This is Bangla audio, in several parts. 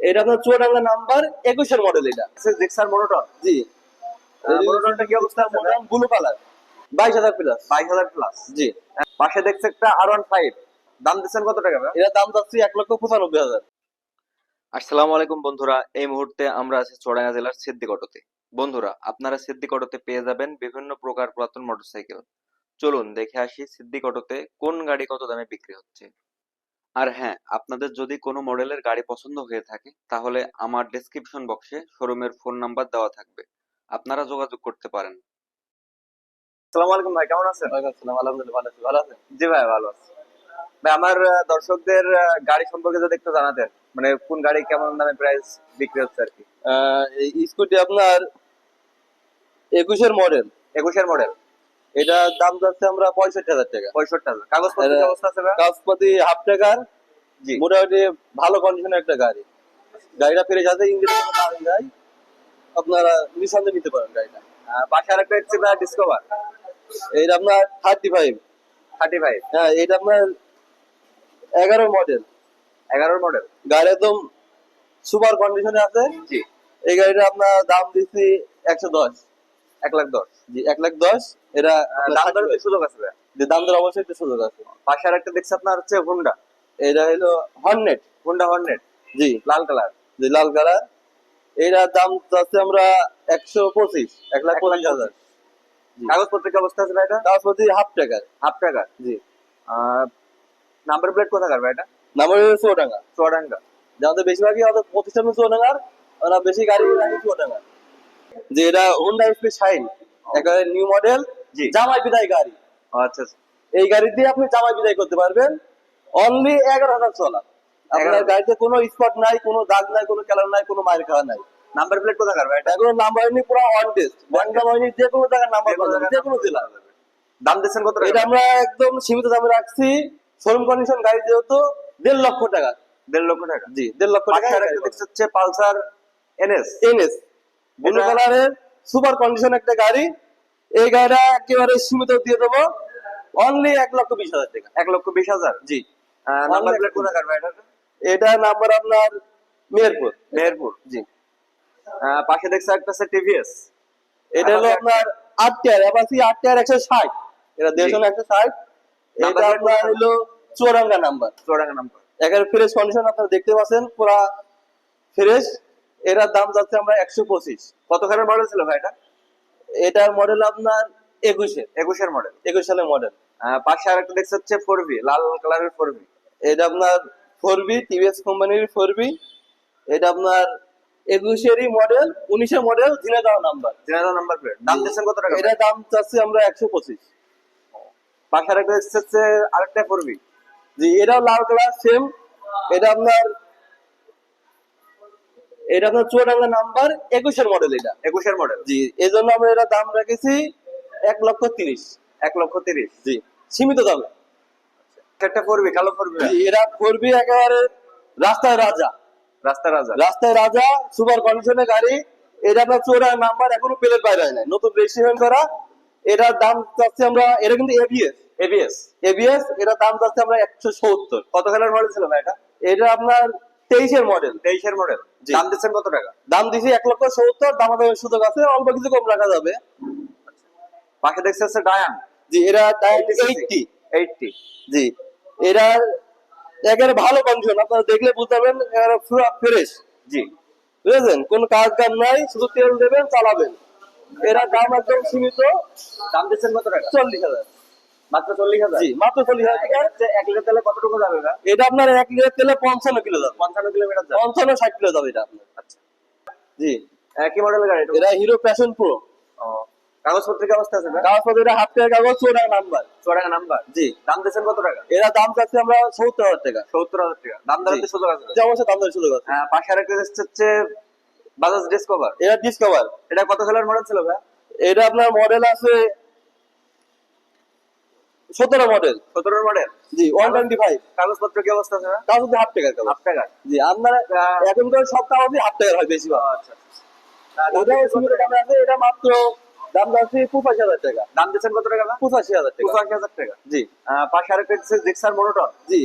এটা আপনার চুয়াডাঙ্গা নাম্বার 21-এর মডেল। এটা জিক্সার মনোটন। জি, মনোটনটা কি অবস্থা আছে? Blue colour, 22,000 plus. 22,000 প্লাস। জি। পাশে দেখছে একটা R15, দাম দিচ্ছেন কত টাকা ভাই? এটা দাম যাচ্ছে 1,95,000। আসসালামু আলাইকুম বন্ধুরা, এই মুহূর্তে আমরা আছি চুয়াডাঙ্গা জেলার সিদ্দিকটোতে। বন্ধুরা, আপনারা সিদ্দিকটোতে পেয়ে যাবেন বিভিন্ন প্রকার পুরাতন মোটরসাইকেল। চলুন দেখে আসি সিদ্দিকটোতে কোন গাড়ি কত দামে বিক্রি হচ্ছে। আর হ্যাঁ, আপনাদের যদি কোনো মডেলের গাড়ি পছন্দ হয়ে থাকে তাহলে আমার ডেসক্রিপশন বক্সে শোরুমের ফোন নাম্বার দেওয়া থাকবে, আপনারা যোগাযোগ করতে পারেন। আসসালামু আলাইকুম ভাই, কেমন আছেন? ওয়ালাইকুম আসসালাম, আলহামদুলিল্লাহ ভালো আছি। ভালো আছেন? জি ভাই, ভালো আছি ভাই। আমার দর্শকদের গাড়ি সম্পর্কে যদি একটু জানাতেন, মানে কোন গাড়ি কেমন দামে প্রাইস বিক্রি হচ্ছে আর কি। এই স্কুটি আপনার 21-এর মডেল। 21-এর মডেল। এটা দাম যাচ্ছে আমরা 65,000 টাকা। 65,000। কাগজপত্র কি অবস্থা আছে ভাই? কাগজপাতি হাফ টাকার। জি। মোটামুটি ভালো কন্ডিশনের একটা গাড়ি। গাড়িটা ফিরে যাতে ইঞ্জিন যায়, আপনারা নিঃসন্দেহে নিতে পারেন গাড়িটা। পাশে আরেকটা হচ্ছে ভাই ডিসকভার। এইটা আপনার 35। 35। হ্যাঁ, এটা আপনার 11 মডেল। 11-র মডেল। গাড়ি একদম সুপার কন্ডিশনে আছে। জি। এই গাড়িটা আপনার দাম দিচ্ছি 110। 1,10,000। জি, 110। এটা দাম দরের কি সুযোগ আছে ভাই? দাম দর অবশ্যই একটু সুযোগ আছে। পাশে আরেকটা দেখছি আপনার হচ্ছে হুন্ডা। এটা হলো হর্নেট। Honda Hornet. জি, লাল কালার। জি, লাল কালার। এটার দাম চাচ্ছি আমরা 125, 1,25,000। কাগজপত্র কি অবস্থা আছে ভাই এটা? কাগজপত্র হাফ টাকার। হাফ টাকা। জি। নাম্বার প্লেট কোথাকার ভাই এটা? নাম্বার হলো চুয়াডাঙ্গা। চুয়াডাঙ্গা। যাদের বেশিরভাগই আমাদের প্রতিষ্ঠান চুয়াডাঙ্গার, ওরা বেশি গাড়ি রাখে চুয়াডাঙ্গা। যে এটা হোন্ডা এসপি শাইন, একেবারে নিউ মডেল। জি। জামাই বিদায় গাড়ি। আচ্ছা। এই গাড়ি দিয়ে আপনি জামাই বিদায় করতে পারবেন। অনলি 11,000 চলা। আপনার 11,000 গাড়িতে কোনো স্পট নাই, কোনো দাগ নাই, কোনো কালার নাই, কোনো মাইর খাওয়া নাই। নাম্বার প্লেট কোথাকার ভাই এটা? এগুলো নাম্বার হয়নি, পুরো অন টেস্ট। ব্যাংকাম হয়নি, যে কোনো জায়গার নাম্বার পাবেন, যে কোনো জেলা। দাম দিচ্ছেন কত টাকা? এটা আমরা একদম সীমিত দামে রাখছি। শোরুম কন্ডিশন গাড়ি যেহেতু 1.5 লক্ষ টাকা। 1.5 লক্ষ টাকা। জি, 1.5 লক্ষ টাকা। পাশে আরেকটা দেখছি হচ্ছে পালসার এনএস। এনএস ব্লু কালারের সুপার কন্ডিশন একটা গাড়ি। এই গাড়িটা একেবারে সীমিত দিয়ে দেবো অনলি 1,20,000 টাকা। 1,20,000। জি। নাম্বার প্লেট কোথাকার ভাই এটা? এটা নাম্বার আপনার মেহেরপুর। মেহেরপুর। জি। পাশে দেখছি একটা আছে টিভিএস। এটা হলো আপনার 8 টায়ার, অ্যাপাচি 8 টায়ার 160। এটা 160। এটা আপনার হলো চুয়াডাঙ্গা নাম্বার। চুয়াডাঙ্গা নাম্বার। একেবারে ফ্রেশ কন্ডিশন আপনারা দেখতে পাচ্ছেন, পুরা ফ্রেশ। এটার দাম যাচ্ছে আমরা 125। কত সালের মডেল ছিল ভাই এটা? এটার মডেল আপনার 21-এর। 21-এর মডেল। 21 সালের মডেল। পাশে আরেকটা দেখছি হচ্ছে 4V, লাল কালারের 4V। এটা আপনার 4B, টিভিএস কোম্পানির 4B। এটা আপনার 21-এরই মডেল, 19-এর model, Jhenaidah number. Jhenaidah number plate. দাম দিচ্ছেন কত টাকা? এটা দাম চাচ্ছি আমরা 125। পাশে আরেকটা দেখছি হচ্ছে আরেকটা 4V। জি, এটাও লাল কালার সেম। এটা আপনার চুয়াডাঙ্গা নাম্বার 21-এর মডেল। এটা 21-এর মডেল। জি, এই জন্য আমরা এটা দাম রেখেছি 1,30,000। 1,30,000। জি, সীমিত দামে। একটা 4V, কালো 4V। জি, এরা 4B একেবারে রাস্তায় রাজা। রাস্তা রাজা। রাস্তায় রাজা, সুপার কন্ডিশনের গাড়ি। এটা আপনার চোরার নাম্বার এখনো প্লেট বাইরে হয় নাই, নতুন রেজিস্ট্রেশন করা। এটার দাম চাচ্ছি আমরা, এটা কিন্তু এবিএস। এবিএস। এবিএস, এটার দাম চাচ্ছি আমরা 170। কত সালের মডেল ছিল ভাই এটা? এটা আপনার 23-এর মডেল। 23-এর মডেল। জি। দাম দিচ্ছেন কত টাকা? দাম দিছি 1,70,000। দামাদামের সুযোগ আছে, অল্প কিছু কম রাখা যাবে। পাশে দেখছি হচ্ছে ডায়ান। জি, এটা 80। 80। জি, এটা একেবারে ভালো কন্ডিশন, আপনারা দেখলে বুঝতে পারবেন, একেবারে পুরো ফ্রেশ। জি। বুঝেছেন, কোন কাজ কাম নাই, শুধু তেল দেবেন, চালাবেন। এরা দাম একদম সীমিত। দাম দিচ্ছেন কত টাকা? 40,000। মাত্র 40,000। জি, মাত্র 40,000 টাকা। 1 লিটার তেলে কতটুকু যাবে না? এটা আপনার 1 লিটার তেলে 55 কিলো যাবে। 55 কিলোমিটার যাবে। 55-60 কিলো যাবে এটা আপনার। আচ্ছা। জি। কি মডেলের গাড়ি এটা? এটা হিরো প্যাশন প্রো। কাগজপত্র কি অবস্থা আছে ভাই? কাগজপত্র এটা হাফ টাকার কাগজ, চুয়াডাঙ্গা নাম্বার। চুয়াডাঙ্গা নাম্বার। জি। দাম দিচ্ছেন কত টাকা? এরা দাম চাচ্ছি আমরা 70,000 টাকা। 70,000 টাকা। দাম দরাতে সুযোগ আছে? যে অবশ্যই দাম দরের সুযোগ আছে। পাশে আরেকটা হচ্ছে বাজাজ ডিসকভার। এটা ডিসকভার। এটা কত সালের মডেল ছিল ভাই? এটা আপনার মডেল আছে 17 মডেল। 17-এর মডেল। জি, 125। কাগজপত্র কি অবস্থা আছে ভাই? কাগজ হাফ টাকার কাগজ। হাফ টাকা। জি, আপনার এখনকার সব কাগজই হাফ টাকার হয় বেশিরভাগ। আচ্ছা। ওটাও সীমিত দামে আছে। এটা মাত্র দাম যাচ্ছে 85,000 টাকা। দাম দিচ্ছেন কত টাকা ভাই? 85,000 টাকা। 85,000 টাকা। জি। পাশে আরেকটা হচ্ছে জিক্সার মনোটন। জি,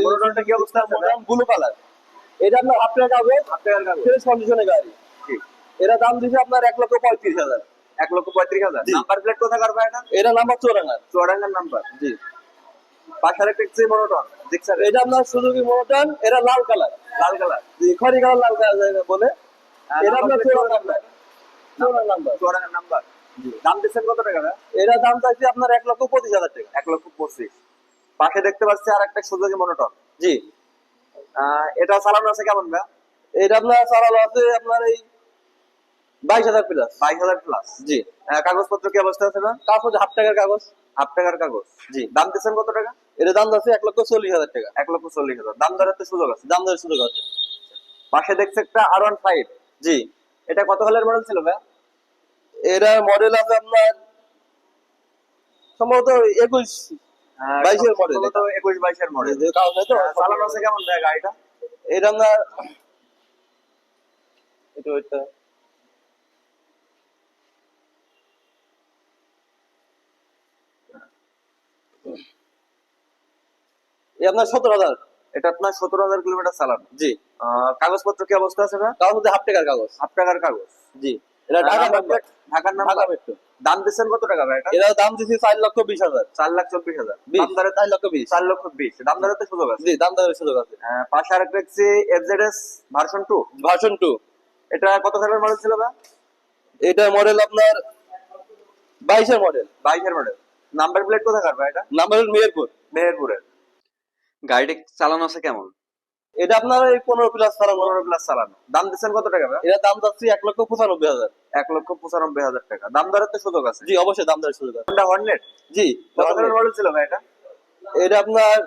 মনোটনটা কি অবস্থা আছে? Blue colour. এটা আপনার হাফ টাকা কাগজ, হাফ টাকার কাগজ। ফ্রেশ কন্ডিশনের গাড়ি। জি। এটা দাম দিচ্ছে আপনার 1,35,000। 1,35,000। জি। নাম্বার প্লেট কোথাকার ভাই এটা? এটা নাম্বার চুয়াডাঙ্গার। চুয়াডাঙ্গার নাম্বার। জি। পাশে একটা এক্সি মনোটন জিক্সার, এটা আপনার সুজুকি মোটর, এটা লাল কালার। লাল কালার। জি, খড়ি কালার লাল কালার বলে। এটা আপনার চুয়াডাঙ্গার নাম্বার। চুয়াডাঙ্গার নাম্বার। দাম দিচ্ছেন কত টাকা ভাই? এটা দাম চাইছি আপনার 1,25,000 টাকা। 1,25,000। পাশে দেখতে পাচ্ছি আর একটা সুজুকি মনোটন। জি। এটা চালানো আছে কেমন ভাই? এটা আপনার চালানো আছে আপনার এই 22,000 প্লাস। 22,000 প্লাস। জি। কাগজপত্র কি অবস্থা আছে না? কাগজ হাফ টাকার কাগজ। হাফ টাকার কাগজ। জি। দাম দিচ্ছেন কত টাকা? এটা দাম আছে 1,40,000 টাকা। 1,40,000। দাম দরের তো সুযোগ আছে। দাম দরের সুযোগ আছে। পাশে দেখছে একটা R15। জি। এটা কত সালের মডেল ছিল ভাই? এর মডেল আছে আপনার সম্ভবত 21-22 মডেল। 21-22 মডেল। কাগজ নাই তো। চালানো আছে কেমন ভাই গাড়িটা? এটা আপনার এটা এই আপনার 17,000। এটা আপনার 17,000 কিলোমিটার চালানো। জি। কাগজপত্র কি অবস্থা আছে ভাই? কাগজ মধ্যে হাফ টাকার কাগজ। হাফ টাকার কাগজ। জি। এটা ঢাকা নাম্বার নাম্বার। প্লেট ঢাকার নাম্বার। ঢাকা মেট্রো। দাম দিচ্ছেন কত টাকা ভাই এটা? এরা দাম দিছি 4,20,000। 4,24,000। 20, দাম দরে 4,20,000। 4,20,000। দাম দরে তো সুযোগ আছে। জি, দাম দরের সুযোগ আছে। পাশে আরেকটা দেখছি FZS ভার্সন 2। ভার্সন 2। এটা কত সালের মডেল ছিল ভাই? এটা মডেল আপনার 22 এর মডেল। 22 মডেল। নাম্বার প্লেট কোথাকার ভাই এটা? নাম্বার হল মেহেরপুর। মেহেরপুরের। গাড়িটি চালানো আছে কেমন? এটা আপনার এই 15 প্লাস চালানো। 15 প্লাস চালানো। দাম দিচ্ছেন কত টাকা ভাই? এটা দাম যাচ্ছে 1,95,000। 1,95,000 টাকা। দাম দরের তো সুযোগ আছে। জি, অবশ্যই দাম দরের সুযোগ আছে। Honda Hornet। জি। কত সালের মডেল ছিল ভাই এটা? এটা আপনার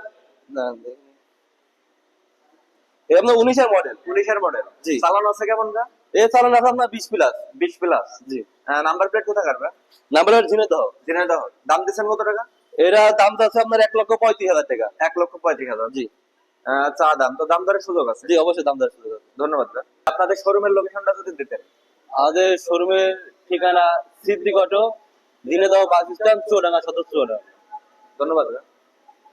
এটা আপনার 19 এর মডেল। 19 মডেল। জি। চালানো আছে কেমন ভাই? এই চালানো আছে আপনার 20 প্লাস। 20 প্লাস। জি। নাম্বার প্লেট কোথাকার ভাই? নাম্বার হল ঝিনাইদহ। ঝিনাইদহ। দাম দিচ্ছেন কত টাকা? এরা দাম যাচ্ছে আপনার 1,35,000 টাকা। 1,35,000। জি। চা দাম তো দাম দরের সুযোগ আছে। জি, অবশ্যই দাম দরের সুযোগ আছে। ধন্যবাদ ভাই। আপনাদের শোরুমের লোকেশনটা যদি দিতেন। আমাদের শোরুমের ঠিকানা Siddique auto, Jhenaidah bus stand, Chuadanga সদর চুয়াডাঙ্গা। ধন্যবাদ ভাই।